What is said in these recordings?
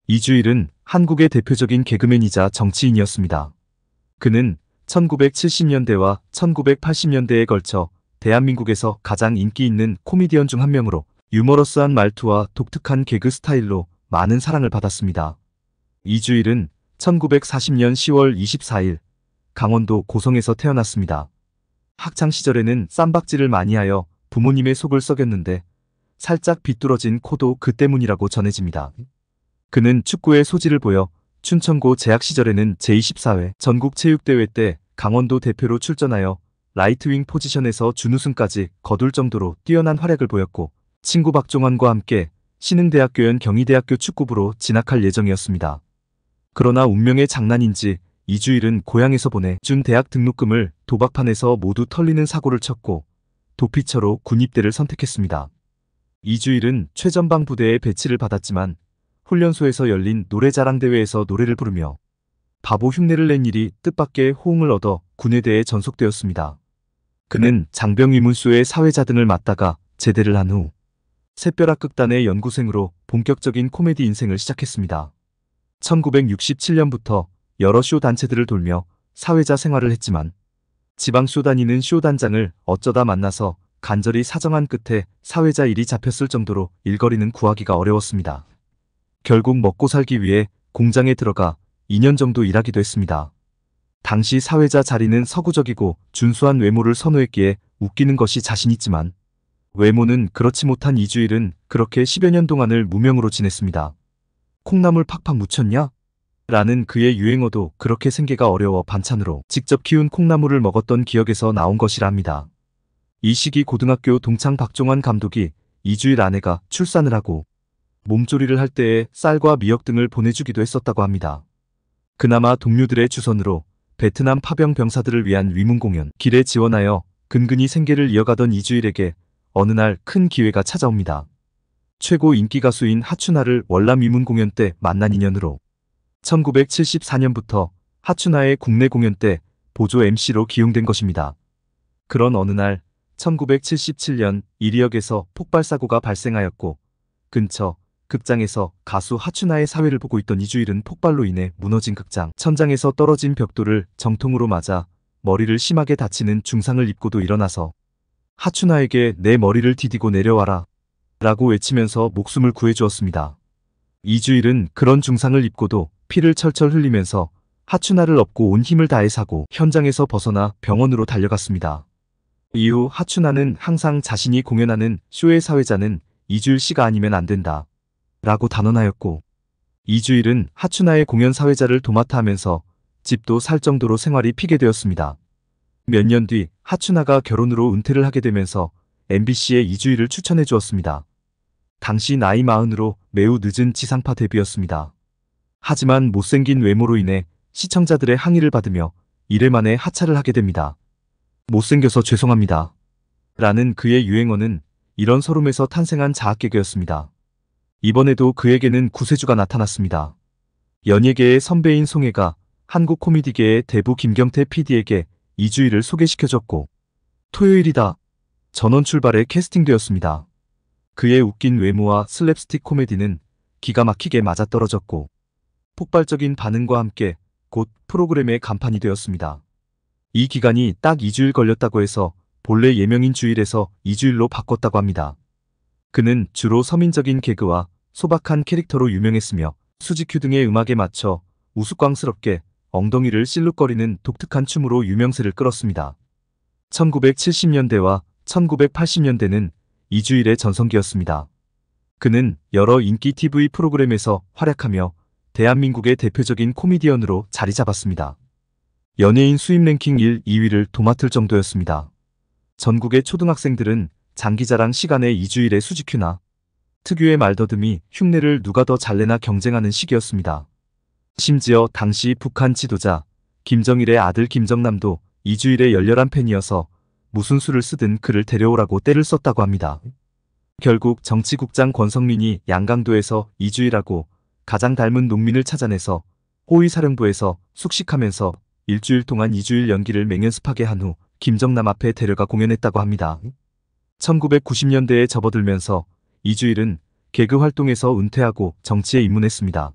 이주일은 한국의 대표적인 개그맨이자 정치인이었습니다. 그는 1970년대와 1980년대에 걸쳐 대한민국에서 가장 인기 있는 코미디언 중 한 명으로 유머러스한 말투와 독특한 개그 스타일로 많은 사랑을 받았습니다. 이주일은 1940년 10월 24일 강원도 고성에서 태어났습니다. 학창 시절에는 쌈박질을 많이 하여 부모님의 속을 썩였는데 살짝 비뚤어진 코도 그 때문이라고 전해집니다. 그는 축구에 소질을 보여 춘천고 재학 시절에는 제24회 전국체육대회 때 강원도 대표로 출전하여 라이트윙 포지션에서 준우승까지 거둘 정도로 뛰어난 활약을 보였고, 친구 박종환과 함께 신흥대학교연 경희대학교 축구부로 진학할 예정이었습니다. 그러나 운명의 장난인지 이주일은 고향에서 보내준 대학 등록금을 도박판에서 모두 털리는 사고를 쳤고 도피처로 군입대를 선택했습니다. 이주일은 최전방 부대에 배치를 받았지만 훈련소에서 열린 노래자랑대회에서 노래를 부르며 바보 흉내를 낸 일이 뜻밖의 호응을 얻어 군의대에 전속되었습니다. 그는 장병위문소의 사회자 등을 맡다가 제대를 한 후 샛별악 극단의 연구생으로 본격적인 코미디 인생을 시작했습니다. 1967년부터 여러 쇼 단체들을 돌며 사회자 생활을 했지만 지방 쇼 다니는 쇼 단장을 어쩌다 만나서 간절히 사정한 끝에 사회자 일이 잡혔을 정도로 일거리는 구하기가 어려웠습니다. 결국 먹고 살기 위해 공장에 들어가 2년 정도 일하기도 했습니다. 당시 사회자 자리는 서구적이고 준수한 외모를 선호했기에 웃기는 것이 자신있지만 외모는 그렇지 못한 이주일은 그렇게 10여 년 동안을 무명으로 지냈습니다. 콩나물 팍팍 묻혔냐? 라는 그의 유행어도 그렇게 생계가 어려워 반찬으로 직접 키운 콩나물을 먹었던 기억에서 나온 것이라 합니다. 이 시기 고등학교 동창 박종환 감독이 이주일 아내가 출산을 하고 몸조리를 할 때에 쌀과 미역 등을 보내주기도 했었다고 합니다. 그나마 동료들의 주선으로 베트남 파병 병사들을 위한 위문 공연 길에 지원하여 근근히 생계를 이어가던 이주일에게 어느 날 큰 기회가 찾아옵니다. 최고 인기 가수인 하춘아를 월남 위문 공연 때 만난 인연으로 1974년부터 하춘아의 국내 공연 때 보조 MC로 기용된 것입니다. 그런 어느 날 1977년 이리역에서 폭발사고가 발생하였고 근처 극장에서 가수 하춘아의 사회를 보고 있던 이주일은 폭발로 인해 무너진 극장 천장에서 떨어진 벽돌을 정통으로 맞아 머리를 심하게 다치는 중상을 입고도 일어나서 하춘아에게 내 머리를 디디고 내려와라 라고 외치면서 목숨을 구해주었습니다. 이주일은 그런 중상을 입고도 피를 철철 흘리면서 하춘아를 업고 온 힘을 다해 사고 현장에서 벗어나 병원으로 달려갔습니다. 이후 하춘아는 항상 자신이 공연하는 쇼의 사회자는 이주일 씨가 아니면 안 된다 라고 단언하였고, 이주일은 하춘아의 공연 사회자를 도맡아 하면서 집도 살 정도로 생활이 피게 되었습니다. 몇 년 뒤 하춘아가 결혼으로 은퇴를 하게 되면서 MBC에 이주일을 추천해 주었습니다. 당시 나이 40으로 매우 늦은 지상파 데뷔였습니다. 하지만 못생긴 외모로 인해 시청자들의 항의를 받으며 1회 만에 하차를 하게 됩니다. 못생겨서 죄송합니다 라는 그의 유행어는 이런 서름에서 탄생한 자학개그였습니다. 이번에도 그에게는 구세주가 나타났습니다. 연예계의 선배인 송혜가 한국 코미디계의 대부 김경태 PD에게 이주일을 소개시켜줬고 토요일이다 전원 출발에 캐스팅되었습니다. 그의 웃긴 외모와 슬랩스틱 코미디는 기가 막히게 맞아떨어졌고 폭발적인 반응과 함께 곧 프로그램의 간판이 되었습니다. 이 기간이 딱 2주일 걸렸다고 해서 본래 예명인 주일에서 이주일로 바꿨다고 합니다. 그는 주로 서민적인 개그와 소박한 캐릭터로 유명했으며 수지큐 등의 음악에 맞춰 우스꽝스럽게 엉덩이를 실룩거리는 독특한 춤으로 유명세를 끌었습니다. 1970년대와 1980년대는 이주일의 전성기였습니다. 그는 여러 인기 TV 프로그램에서 활약하며 대한민국의 대표적인 코미디언으로 자리 잡았습니다. 연예인 수입 랭킹 1, 2위를 도맡을 정도였습니다. 전국의 초등학생들은 장기자랑 시간에 이주일의 수지큐나 특유의 말더듬이 흉내를 누가 더 잘내나 경쟁하는 시기였습니다. 심지어 당시 북한 지도자 김정일의 아들 김정남도 이주일의 열렬한 팬이어서 무슨 수를 쓰든 그를 데려오라고 떼를 썼다고 합니다. 결국 정치국장 권성민이 양강도에서 이주일하고 가장 닮은 농민을 찾아내서 호위사령부에서 숙식하면서 일주일 동안 이주일 연기를 맹연습하게 한 후 김정남 앞에 데려가 공연했다고 합니다. 1990년대에 접어들면서 이주일은 개그 활동에서 은퇴하고 정치에 입문했습니다.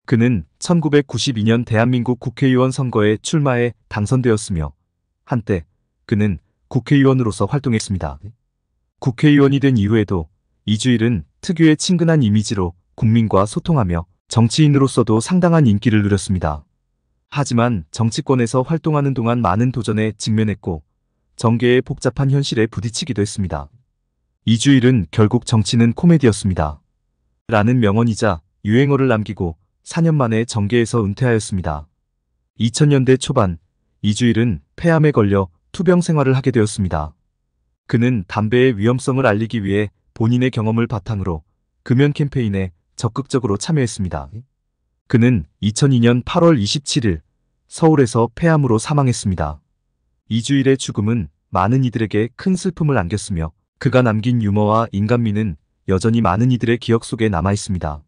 그는 1992년 대한민국 국회의원 선거에 출마해 당선되었으며 한때 그는 국회의원으로서 활동했습니다. 국회의원이 된 이후에도 이주일은 특유의 친근한 이미지로 국민과 소통하며 정치인으로서도 상당한 인기를 누렸습니다. 하지만 정치권에서 활동하는 동안 많은 도전에 직면했고 정계의 복잡한 현실에 부딪히기도 했습니다. 이주일은 결국 정치는 코미디였습니다. 라는 명언이자 유행어를 남기고 4년 만에 정계에서 은퇴하였습니다. 2000년대 초반 이주일은 폐암에 걸려 투병 생활을 하게 되었습니다. 그는 담배의 위험성을 알리기 위해 본인의 경험을 바탕으로 금연 캠페인에 적극적으로 참여했습니다. 그는 2002년 8월 27일 서울에서 폐암으로 사망했습니다. 이주일의 죽음은 많은 이들에게 큰 슬픔을 안겼으며 그가 남긴 유머와 인간미는 여전히 많은 이들의 기억 속에 남아 있습니다.